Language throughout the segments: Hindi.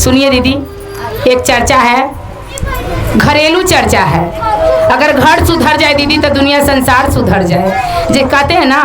सुनिए दीदी, एक चर्चा है, घरेलू चर्चा है। अगर घर सुधर जाए दीदी तो दुनिया संसार सुधर जाए। जे कहते हैं ना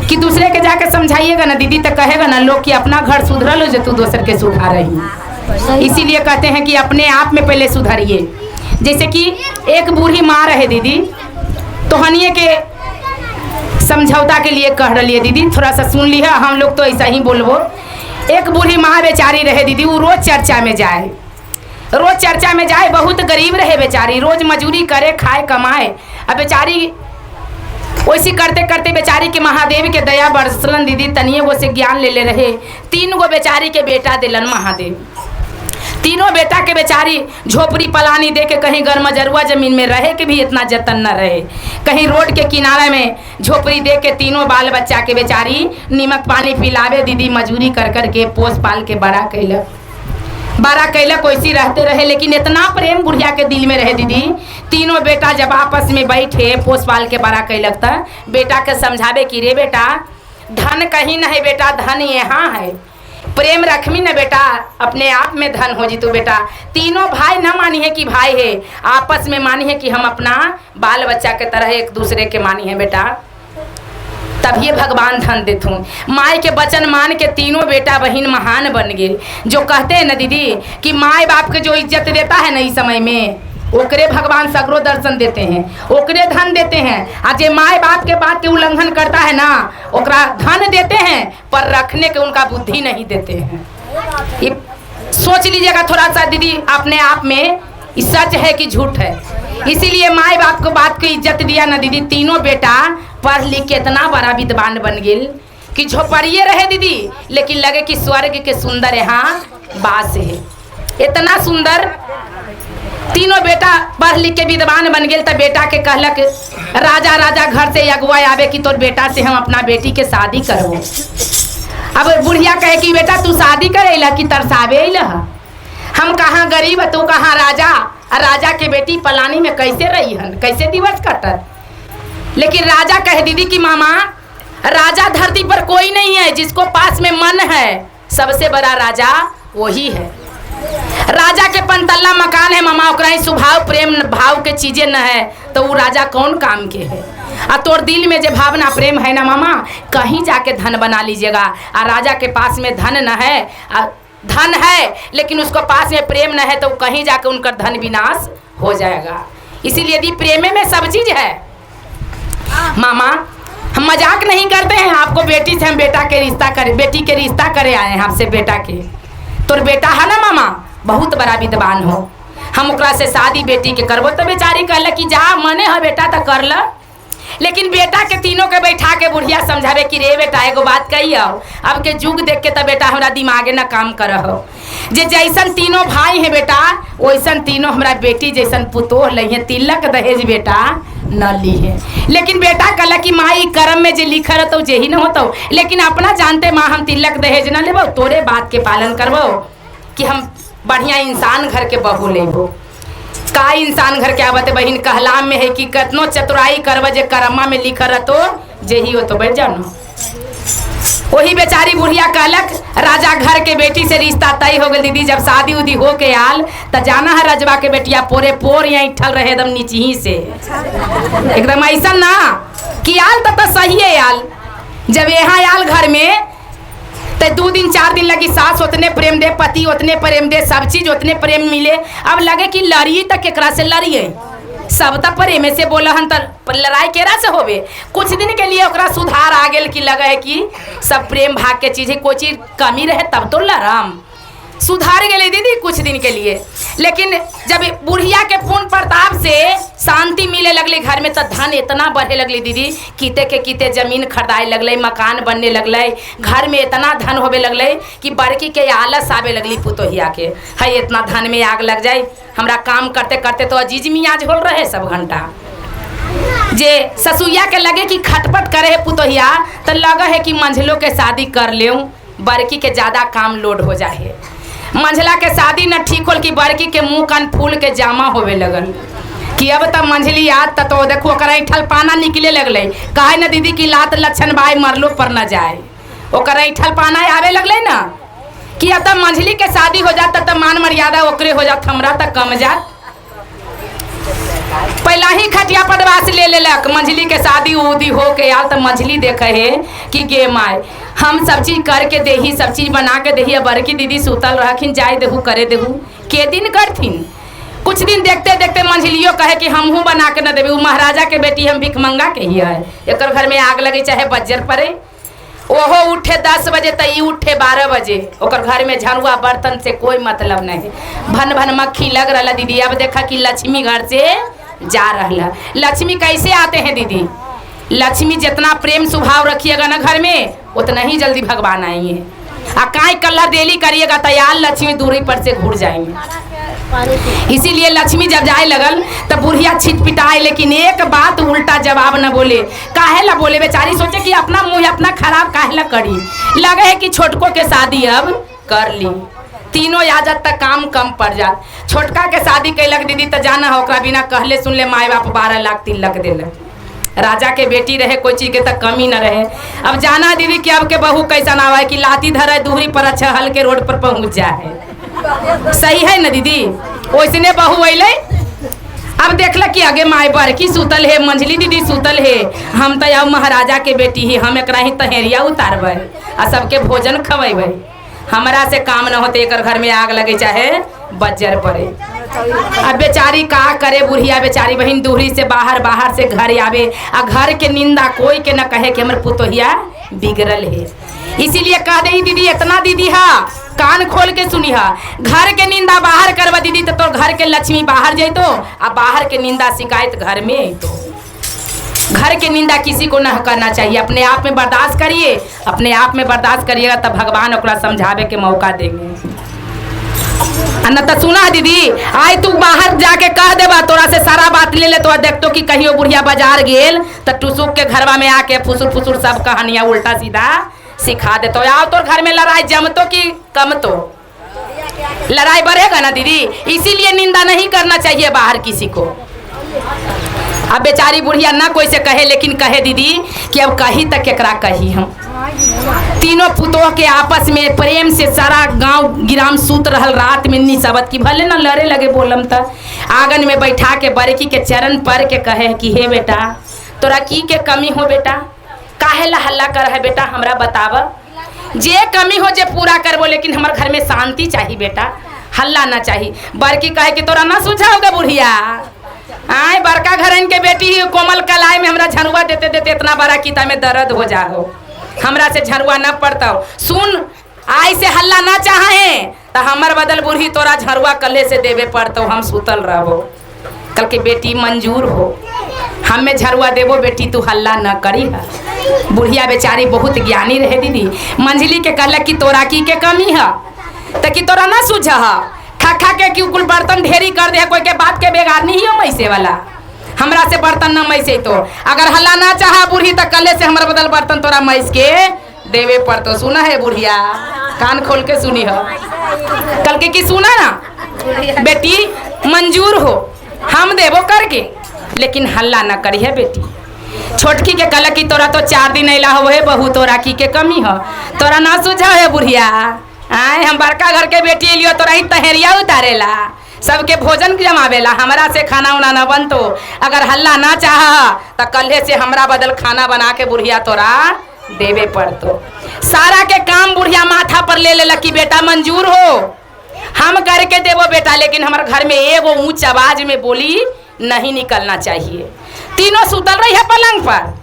कि दूसरे के जाके समझाइएगा ना दीदी तो कहेगा ना लोग कि अपना घर सुधरल हो जो तू दूसर के सुधार रही। इसीलिए कहते हैं कि अपने आप में पहले सुधरिए। जैसे कि एक बूढ़ी माँ रहे दीदी, तो हनिए के समझौता के लिए कह रही है दीदी, थोड़ा सा सुन लिया, हम लोग तो ऐसा ही बोलबो। एक बूढ़ी माँ बेचारी रहे दीदी, वो रोज चर्चा में जाए, रोज चर्चा में जाए, बहुत गरीब रहे बेचारी, रोज मजूरी करे खाए कमाए। अब बेचारी वैसी करते करते बेचारी के महादेव के दया बरसलन दीदी, तनिए वो से ज्ञान ले रहे। 3 गो बेचारी के बेटा दिलन महादेव। तीनों बेटा के बेचारी झोपड़ी पलानी दे के कहीं गरमजरुआ जमीन में रहे के भी इतना जतन न रहे, कहीं रोड के किनारे में झोपड़ी दे के तीनों बाल बच्चा के बेचारी नीमक पानी पिलावे दीदी, मजूरी कर कर के पोस पाल के बड़ा कैलक वैसी रहते रहे। लेकिन इतना प्रेम बुढ़िया के दिल में रहे दीदी, तीनों बेटा जब आपस में बैठे पोस पाल के बड़ा कैलक त बेटा के समझावे कि रे बेटा, धन कहीं न है बेटा, धन यहाँ है, प्रेम रखमी न बेटा, अपने आप में धन हो जी तू बेटा। तीनों भाई न मानी है कि भाई है, आपस में मानी है कि हम अपना बाल बच्चा के तरह एक दूसरे के मानी है बेटा, तभी भगवान धन देथूँ। माई के वचन मान के तीनों बेटा बहन महान बन गए। जो कहते हैं ना दीदी कि माई बाप के जो इज्जत देता है ना इस समय में, ओकरे भगवान सगरो दर्शन देते हैं, ओकरे धन देते हैं। और जे माई बाप के बात के उल्लंघन करता है ना, ओकरा धन देते हैं पर रखने के उनका बुद्धि नहीं देते हैं। ये सोच लीजिएगा थोड़ा सा दीदी अपने आप में, सच है कि झूठ है। इसीलिए माई बाप को बात की इज्जत दिया ना दीदी, तीनों बेटा पढ़ लिख के इतना बड़ा विद्वान बन गए कि झोपड़िए रहे दीदी, लेकिन लगे कि स्वर्ग के सुंदर यहाँ बास है। इतना सुंदर तीनों बेटा पढ़ लिख के विद्वान बन गए। तो बेटा के कहलक राजा राजा घर से अगुआ आवे कि तोर बेटा से हम अपना बेटी के शादी करबो। अब बुढ़िया कहे कि बेटा तू शादी करेला कि तरसावे अइला, हम कहाँ गरीब तू कहाँ राजा, और राजा के बेटी पलानी में कैसे रही हन, कैसे दिवस कटत। लेकिन राजा कहे दीदी कि मामा, राजा धरती पर कोई नहीं है, जिसको पास में मन है सबसे बड़ा राजा वही है। राजा के 5 मकान है मामा, ओकरा स्वभाव प्रेम भाव के चीजें न है तो वो राजा कौन काम के है। आ तोर दिल में जो भावना प्रेम है ना मामा, कहीं जाके धन बना लीजिएगा। आ राजा के पास में धन न है, धन है लेकिन उसको पास में प्रेम न है तो कहीं जाके उनका धन विनाश हो जाएगा। इसीलिए यदि प्रेम में सब चीज है मामा, हम मजाक नहीं करते हैं। आपको बेटी से हम बेटा के रिश्ता करे, बेटी के रिश्ता करे आए हैं आपसे बेटा के। तोर बेटा है ना मामा बहुत बड़ा विद्वान हो, हम ओकरा से शादी बेटी के करबो। तो बेचारी कहल कि जा मने है बेटा तो कर ल। लेकिन बेटा के तीनों के बैठा के बुढ़िया समझावे कि रे बेटा एगो बात कही हो, अब के युग देख के तो बेटा हमारा दिमागे ना काम कर हो। जे जैसन तीनों भाई है बेटा वैसन तीनों हमारा बेटी जैसन पुतोह लई है, तिलक दहेज बेटा न ली है। लेकिन बेटा कहला कि माई कर्म में जे लिखल रहता जे ही न होता, लेकिन अपना जानते माँ हम तिलक दहेज न लेबो, तोरे बात के पालन करबो कि हम बढ़िया इंसान घर के बहू लेबो। का इंसान घर के आवत बहिन कहलाम में है कि कतनो चतुराई करब जे कर्मा में लिखल रहतो जे ही हो तो बैठ जानो। वही बेचारी बुढ़िया कहलक राजा घर के बेटी से रिश्ता तय हो गई दीदी। जब शादी उदी हो के आल तो जाना है रजवा के बेटिया पोरे पोर यहाँ ठल रहे एकदम नीचे ही से, एकदम ऐसा ना कि आल तो सही है आल। जब यहाँ आल घर में तो 2 दिन 4 दिन लगी, सास उतने प्रेम दे, पति उतने प्रेम दे, सब चीज उतने प्रेम मिले। अब लगे कि लड़िए तक केकरा से लड़िए, सब तक प्रेम से बोला हन तर लड़ाई केरा से होवे। कुछ दिन के लिए ओकरा सुधार आ गेल कि लगे है कि सब प्रेम भाग के चीज है, कोई चीज कमी रहे तब तो लड़ाम, सुधार गए दीदी कुछ दिन के लिए। लेकिन जब बुढ़िया के पूर्ण प्रताप से शांति मिले लगले घर में तो धन इतना बढ़े लगले दीदी, कीते के कीते जमीन खरीदाए लगले, मकान बनने लगले, घर में इतना धन होवे लगले कि बड़की के आलस आवे लगली पुतोहिया के, है इतना धन में आग लग जाए। हमरा काम करते करते तो अजीज मियाज होल रहे सब घंटा। जे ससुइया के लगे कि खटपट करे है पुतोहिया तो लगे है कि मंझलों के शादी कर ले, बड़की के ज़्यादा काम लोड हो जाए। मंझला के शादी न ठीक होल कि बड़की के मुंह कान फूल के जामा होवे लगल कि अब तब मंझली याद तो देखो ओकरा ऐठल पाना निकले लगले। कहे न दीदी की लात लक्षण बाई मरलो पर न जाए, ओकरा ऐठल पाना आवे लगले न कि अब मंझली के शादी हो जाता तब मान मर्यादा ओकरे हो जात, हमरा तक कम जात। पहला ही खटिया पदवास ले लेलक, मंझली के शादी उदी हो के आल तो मंझली देखे है कि गे माय हम सब चीज करके देही, सब चीज बना के देही। बड़की दीदी सुतल रहखिन, जाए देहू करे देहू, के दिन करथिन। कुछ दिन देखते देखते मंझलियो कहे कि हमहू बना के न देवे। महाराजा के बेटी हम भिख मंगा के ही है, एक घर में आग लगे चाहे बज्जर पड़े। ओहो उठे 10 बजे तो ई उठे 12 बजे, ओकर घर में झरुआ बर्तन से कोई मतलब नहीं। भन भन मक्खी लग रहा दीदी। अब देखा कि लक्ष्मी घर से जा रहा। लक्ष्मी कैसे आते हैं दीदी? लक्ष्मी जितना प्रेम स्वभाव रखिएगा ना घर में उतना ही जल्दी भगवान आएंगे। आ काई कल्ला डेली करिएगा तैयार लक्ष्मी दूरी पर से घूर जाएंगे। इसीलिए लक्ष्मी जब जाए लगल तब बुढ़िया छिटपिटाए, लेकिन एक बात उल्टा जवाब न बोले। काहे ला बोले? बेचारी सोचे कि अपना मुंह अपना खराब काहे ला करी। लगे है कि छोटको के शादी अब कर ली, तीनों आजत तक काम कम पड़ जात। छोटका के शादी कैलक दीदी तो जाना हो, ओकरा बिना कहले सुनले माए बाप 12 लाख 3 लाख दिलक। राजा के बेटी रहे, कोई चीज के तक कमी न रहे। अब जाना दीदी कि अब के बहू कैसा ना आवे कि लाती धरे दूरी पर अच्छा हल के रोड पर पहुंच जाए। सही है न दीदी? वैसने बहू अले। अब देखल कि आगे माए बड़की सुतल है, मंझली दीदी सुतल है, हम तो अब महाराजा के बेटी ही, हम एक ही तहेरिया उतारबे आ सबके भोजन खवेबे। हमरा से काम न होते, एक घर में आग लगे चाहे बज्जर पड़े। अब बेचारी का करे बुढ़िया बेचारी बहन दूरी से बाहर से घर आवे, आ घर के निंदा कोई के न कहे कि हमर पुतोहिया बिगड़ल है। इसीलिए कह दे दीदी, इतना दीदी हा कान खोल के सुनी हा, घर के निंदा बाहर करवा दीदी तो तोर घर के लक्ष्मी बाहर जैतो, आ बाहर के निंदा शिकायत घर में अतो। घर के निंदा किसी को न करना चाहिए, अपने आप में बर्दाश्त करिए। अपने आप में बर्दाश्त करिएगा तब भगवान ओकरा समझावे के मौका देंगे। न तो सुना दीदी, आई तू बाहर जाके कह देबा, तोरा से सारा बात ले ले तो देखतो कि कहियो बुढ़िया बाजार गेल तो टुसुक के घरवा में आके फुसुर फुसुर सब कहानियां उल्टा सीधा सिखा देतो। आओ तोर घर में लड़ाई जमतो कि कम तो लड़ाई बढ़ेगा ना दीदी। इसीलिए निंदा नहीं करना चाहिए बाहर किसी को। अब बेचारी बुढ़िया ना कोई से कहे, लेकिन कहे दीदी कि अब कही तक केकरा कही। हम तीनों पुतोह के आपस में प्रेम से सारा गांव गिराम सूत रहल रात में निसबत की भले ना लड़े लगे बोलम त आंगन में बैठा के बड़की के चरण पर के कहे कि हे बेटा तोरा की के कमी हो बेटा, काहे ला हल्ला कर है बेटा, हमरा बताव। जे कमी हो जे पूरा करबो, लेकिन हमारे घर में शांति चाहिए बेटा, हल्ला ना चाहिए। बड़की कहे कि तोरा ना सुझाओगे बुढ़िया, आए बड़का घरन के बेटी ही कोमल कलाई में हमरा झरुआ देते देते इतना बड़ा कीता में दर्द हो जाओ, हमरा से झरुआ न पड़ता। सुन आई से हल्ला ना चाहे तो हमार बदल बुढ़ी तोरा झरुआ कल्ले से देवे पड़तो, हम सुतल रहो। कल के बेटी मंजूर हो, हमें झरुआ देवो बेटी, तू हल्ला न करी है। बुढ़िया बेचारी बहुत ज्ञानी रहे दीदी। मंझली के कहलक कि तोरा की के कमी है तो कि तोरा ना सूझ खा खा के कि कुल बर्तन ढेरी कर दे, कोई के बात के बेगार नहीं हो मैसे वाला, हमरा से बर्तन न मैसे। तो अगर हल्ला ना चाहा बुढ़ी तो कल्ले से हमारा बदल बर्तन तोरा मैस के देवे पड़तो। सुना है बुढ़िया, कान खोल के सुनी हो। कल के कि सुना ना बेटी मंजूर हो, हम देवो करके, लेकिन हल्ला ना करी है बेटी। छोटकी के कहला कि तोरा तो 4 दिन अला हो है बहू, तोरा की के कमी हो, तोरा ना सूझा है बुढ़िया। आए हम बड़का घर के बेटी लियो, तोरा ही तहेरिया उतारेला, सबके भोजन जमावेला, हमरा से खाना उना न बनतो। अगर हल्ला ना चाह तो कल्हे से हमरा बदल खाना बना के बुढ़िया तोरा देवे पड़तो। सारा के काम बुढ़िया माथा पर ले लेला कि बेटा मंजूर हो, हम करके देवो बेटा, लेकिन हमारे घर में एगो ऊंच आवाज में बोली नहीं निकलना चाहिए। तीनों सुतल रही है पलंग पर।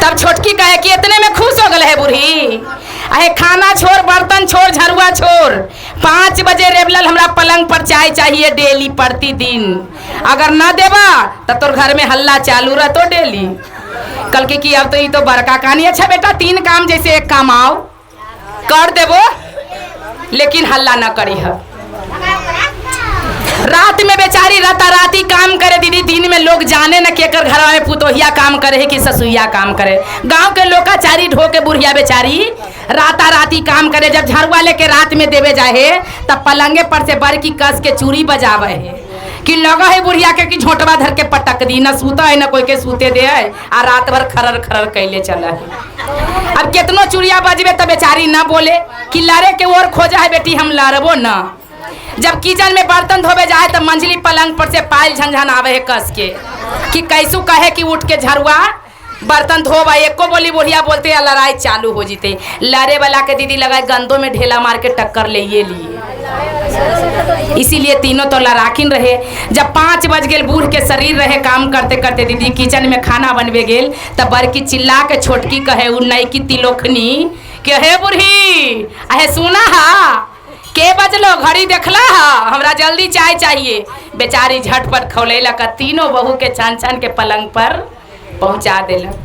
तब छोटकी कहे कि इतने में खुश हो गए है बूढ़ी, अहे खाना छोड़, बर्तन छोड़, झरुआ छोड़, 5 बजे रेबलल हमरा पलंग पर चाय चाहिए डेली प्रतिदिन। अगर न देवा तो तोर घर में हल्ला चालू रहतो डेली। कल के कि अब तो ये तो बड़का कहानी। अच्छा बेटा 3 काम जैसे 1 काम आओ कर देवो, लेकिन हल्ला न करी है। रात में बेचारी राताराती काम करे दीदी। दिन में लोग जाने न केकर घर में पुतोहिया काम करे है कि ससुइया काम करे। गांव के लोकाचारी ढो के बुढ़िया बेचारी राताराती काम करे। जब झरुआ लेके रात में देवे जाए तब पलंगे पर से बड़की कस के चूड़ी बजावे है कि लगा है बुढ़िया के कि झोंटवा धर के पटक दी, न सूता है न कोई के सूते दे है, आ रात भर खरर खरर कैले चला है। अब कितनो चुड़िया बजबे तो बेचारी ना बोले कि लड़े के और खोजा है बेटी हम लड़बो ना। जब किचन में बर्तन धोबे जाए तो मंझली पलंग पर से पायल झंझन आवे है कस के कि कैसू कहे कि उठ के झरुआ बर्तन धोबा एको बोली बुढ़िया बोलते या लड़ाई चालू हो जीते। लड़े वाला के दीदी लगाए गंदों में ढेला मार के टक्कर ले ये लिए। इसीलिए तीनों तो लड़ाकिन रहे। जब 5 बज गए बूढ़ के शरीर रहे काम करते करते दीदी किचन में खाना बनवे गेल तब बड़की चिल्ला के छोटकी कहे उ नई की तिलोखनी के हे बूढ़ी अहे सुना हा के बजलो घड़ी देखला हा हमरा जल्दी चाय चाहिए। बेचारी झटपट खौलेलक तीनों बहू के छान छान के पलंग पर पहुंचा देलक।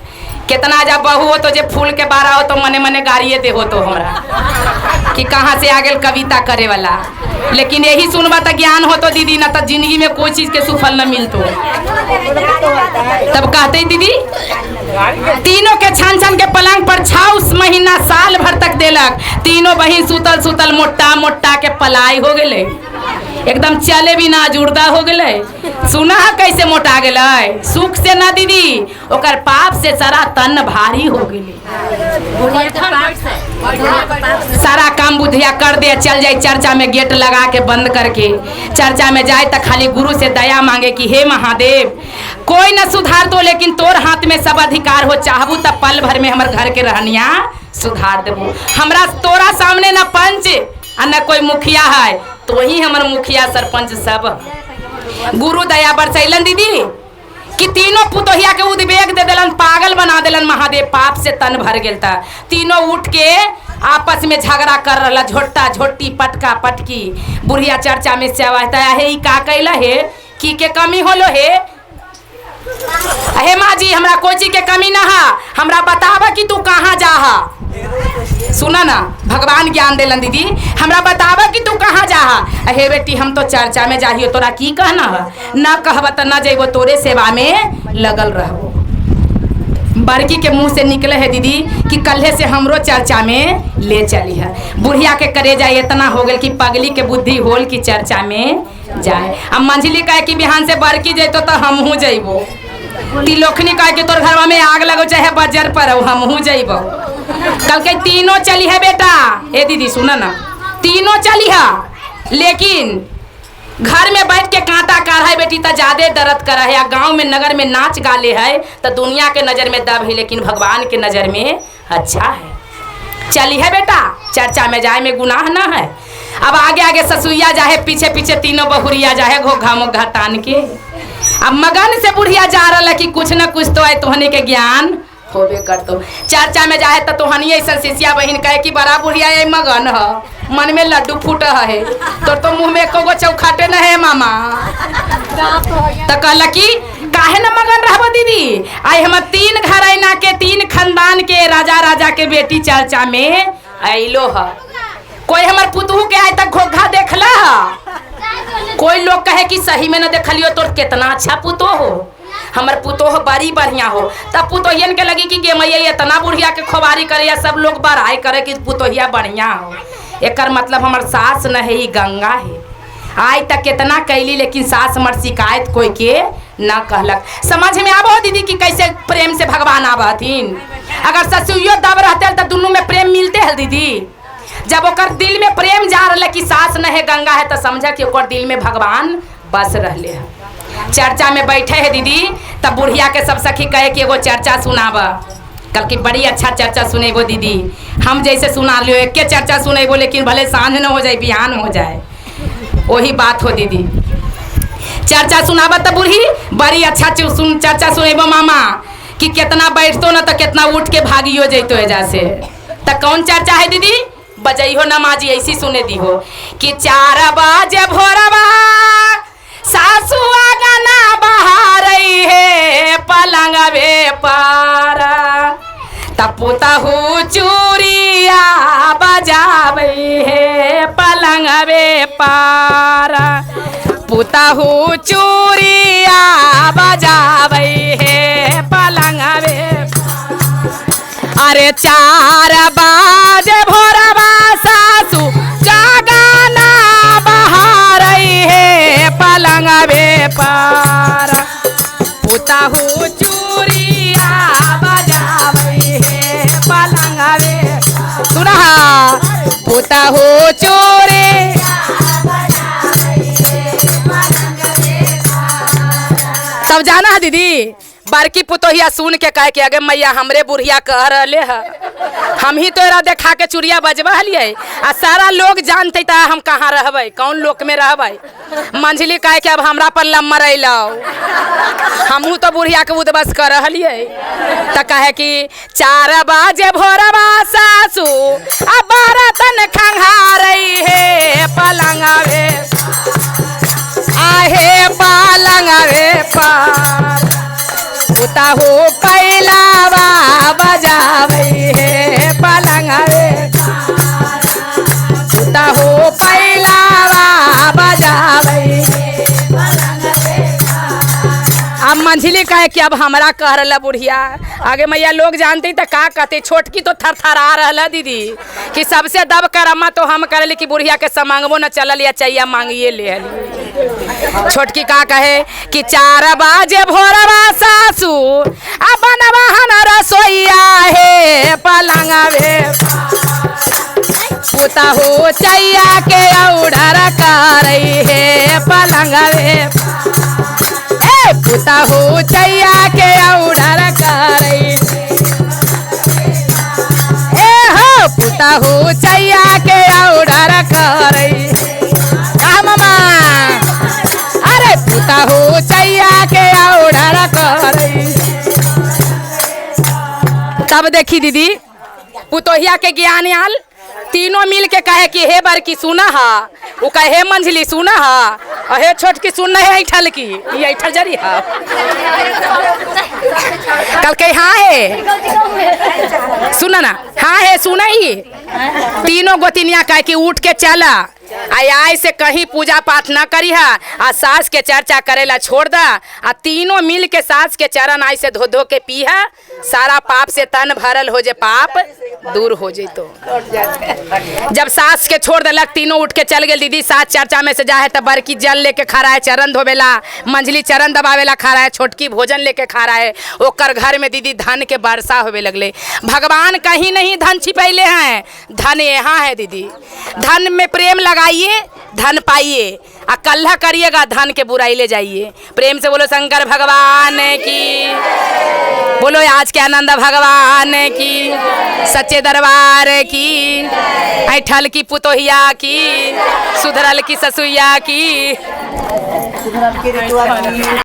कितना जब बहू हो तो जे फूल के बारा हो तो मने मने गाड़िए दे हो तो हमरा कि कहाँ से आ गए कविता करे वाला। लेकिन यही सुनबा तो ज्ञान हो तो दीदी ना तो जिंदगी में कोई चीज के सुफल न मिलतो। तब कहते दीदी तीनों के छान छान के पलंग पर 6 महीना साल भर तक देलक। तीनों बहिन सुतल सुतल मोटा मोटा के पलाई हो गए एकदम चले भी ना जुड़दा हो गए। सुना कैसे मोटा गए सुख से ना दीदी ओकर पाप से सारा तन भारी हो गए। सारा काम बुधिया कर दे चल जाए चर्चा में गेट लगा के बंद करके चर्चा में जाए तो खाली गुरु से दया मांगे कि हे महादेव कोई न सुधार दो लेकिन तोर हाथ में सब अधिकार हो चाहबू तब पल भर में हमर घर के रहनिया सुधार देबू। हमरा तोरा सामने न पंच आ न कोई मुखिया है तो ही हमर मुखिया सरपंच सब गुरु दया बरसैलन दीदी कि तीनों पुतोहिया के उद्वेग दे दिलन पागल बना दिलन। महादेव पाप से तन भर गेल था। तीनों उठ के आपस में झगड़ा कर रहा झोटा झोटी पटका पटकी। बुढ़िया चर्चा में से आवाज है ई का कैला है की के कमी होलो है अहे माँ जी हमरा कोई चीज के कमी ना हा हमरा बतावा कि तू कहाँ जा हा। सुना ना भगवान ज्ञान देलन दीदी हमरा बतावा कि तू कहाँ जा हा। अहे बेटी हम तो चर्चा में जाहियो तोरा की कहना है न कहब तो न जेबो तोरे सेवा में लगल रहबो। बड़की के मुंह से निकले है दीदी कि कल्हे से हमरो चर्चा में ले चली है। बुढ़िया के करे जाए इतना हो गल कि पगली के बुद्धि होल कि चर्चा में जाए। अब मंझली कहे कि बिहान से बड़की जैतो तो हमहू जइबो। तिलोखनी कहे कि तोर घरवा में आग लगो चाहे बजर पर हमहू जइबो। कल के तीनों चली है बेटा ए दीदी सुना ना तीनों चली है लेकिन घर में बैठ के कांटा काढ़ा है बेटी तो ज्यादा दर्द करा है या गांव में नगर में नाच गाले है तो दुनिया के नजर में दब है लेकिन भगवान के नजर में अच्छा है। चली है बेटा चर्चा में जाए में गुनाह ना है। अब आगे आगे ससुइया जाए पीछे पीछे तीनों बहुरिया जाए घोघा मोघा तान के। अब मगन से बुढ़िया जा रहा कि कुछ न कुछ तो है तुहने के ज्ञान होबे कर तो चर्चा में जाए तो तुहनी ऐसा शिष्या बहन कहे कि बड़ा बुढ़िया ये मगन है मन में लड्डू फूट है तो मुंह में एको चौखाटे न है मामा तो कहला कि काहे न मगन रहबो दीदी आई हम 3 घर आईना के 3 खानदान के राजा राजा के बेटी चर्चा में आइलो है। कोई हमार पुतहू के आज तक घोघा देखला है कोई लोग कहे कि सही में न देखलियो तो कितना अच्छा पुतो हो हमर पुतोह बड़ी बढ़िया हो तब पुतोहियन के लगी कि गे मैया इतना बुढ़िया के खोबारी करे या सब लोग बड़ाई करे कि पुतोहिया बढ़िया हो। एकर मतलब हमर सास न है गंगा है। आज तक कितना कैली लेकिन सास हमर शिकायत कोई के न कहलक। समझ में आबो दीदी कि कैसे प्रेम से भगवान आबथिन। अगर ससुइयो दब रहते तो दोनों में प्रेम मिलते है दीदी। जब ओकर दिल में प्रेम जा रहा कि सास न है गंगा है तो समझ कि ओकर दिल में भगवान बस रहे है। चर्चा में बैठे है दीदी तब बुढ़िया के सब सखी कहे कि एगो चर्चा सुनाबा। कल की बड़ी अच्छा चर्चा सुनेबो दीदी हम जैसे सुना लियो एक के चर्चा सुनेबो लेकिन भले सांझ न हो जाए बिहान हो जाए वही बात हो दीदी। चर्चा सुनाबा तब बूढ़ी बड़ी अच्छा चर्चा सुनेबो मामा कि कितना बैठतो न तो कितना उठ के भागियो जैतो एजा से। तो कौन चर्चा है दीदी बजइहो नमाजी ऐसी सुने दी हो कि 4 बजे भोरवा सासु गाना बहा रही है पलंग वे पारा तपुतहू चूरिया बजावे है पलंग वे पारा पुतहू चूरिया बजावे है पलंग वे। अरे 4 बजे भोरवा सासु जागाना बहा रही है पलंग वे पारा पुतहू चूरिया बजावे है पलंग पुता हो चोरे। तब जाना है दीदी, बड़की पुतोहिया सुन के कहे कि अगे मैया हमरे बुढ़िया कह रहे है, हम ही तो देखा के चुरिया बजबा हलिये आ सारा लोग जानते ता हम कहाँ रहबै, कौन लोक में रहबै। मंझली कहे कि अब हमरा पर लम्बर अलो, हमहू तो बुढ़िया के उदबस कर रहिए। तो कहे कि 4 बजे भोरवा सासू आ बरतन खंघारई हे पलंगवे, आहे पलंगवे पर पुता हो पैलावा बजावे हे पलंगवे, पुता हो पैलावा बजावे। अब मंझली कहे कि अब हमरा कह रहा बुढ़िया, आगे मैया लोग जानते तो का कहते। छोटकी तो थरथरा रहा दीदी कि सबसे दब कर अम्मा तो हम कर कि बुढ़िया के समांगबो न चलल या चाहिए मांगिए ले। छोटकी का कहे कि 4 बजे भोरवा सासू आ बनवा हन रसोईया हे पलंगवे, पुता हो चैया के औडर करई हे पलंगवे, ए पुता हो चैया के औडर करई, ए हो पुता हो चैया के औडर करई। मामा अरे पुता हो चैया के औडर करई। तब देखी दीदी पुतोहिया के ज्ञान आल, तीनों मिल के कहे कि हे बड़की सुना हा, वो कहे हे मंझली सुना हा, और हे छोटकी सुन है ऐठल की, ये ऐठल जरी हा। कल के हाँ है सुना ना, हाँ है सुना ही। तीनों गोतिनिया कहे कि उठ के चला, आय से कहीं पूजा पाठ न करी है आ सास के चर्चा करेला छोड़ दा, आ तीनों मिल के सास के चरण आई से धो धो के पी है, सारा पाप से तन भरल हो जे, पाप दूर हो जे। तो जब सास के छोड़ देलक तीनों उठ के चल गए दीदी। सास चर्चा में से जाए तो बड़की जल लेके खा रहा है, चरण धोवेला, मंझली चरण दबावेला खा रहा है, छोटकी भोजन लेके खा रहा है। ओकर घर में दीदी धन के वर्षा होवे लगले। भगवान कहीं नहीं धन छिपैले हैं, धन यहाँ है दीदी। धन में प्रेम लगाइए, धन पाइए, आ कल्ला करिएगा धन के बुराई ले जाइए। प्रेम से बोलो शंकर भगवान की, बोलो आज के आनंद भगवान की, सच्चे दरबार की, ऐठल की पुतोहिया की, सुधरल की ससुइया की।